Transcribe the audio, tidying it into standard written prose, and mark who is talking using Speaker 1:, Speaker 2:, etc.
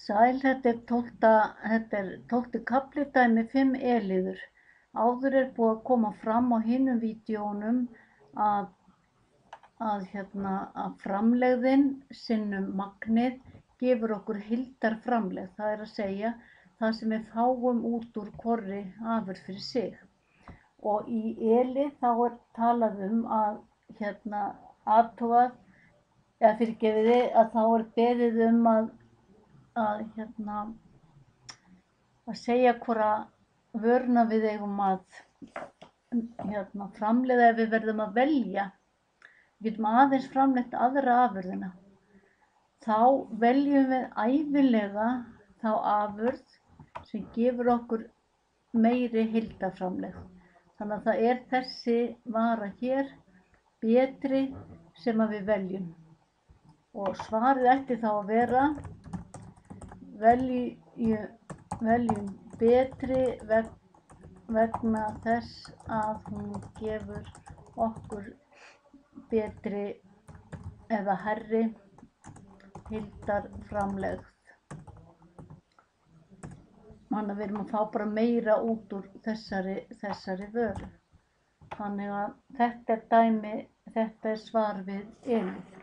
Speaker 1: Sæl, þetta er 12. kafli, dæmi 5 e-liður. Áður er búið að koma fram á hinum vídeóunum að framlegðin sinnum magnið gefur okkur heildarframlegð, það er að segja það sem við fáum út úr hvorri afurð fyrir sig. Og í e-lið þá er talað að athugað, eða fyrirgefiði, að þá er beðið að segja hvora vöruna við eigum að framleiða ef við verðum að velja. Við getum aðeins framleitt aðra afurðina. Þá veljum við ævinlega þá afurð sem gefur okkur meiri heildarframlegð. Þannig að það er þessi vara hér betri sem að við veljum. Og svarið ætti þá að vera: veljum betri vegna þess að hún gefur okkur betri eða hærri heildarframlegð. Þannig að við erum að fá bara meira út úr þessari vöru. Þannig að þetta er svar við e-lið.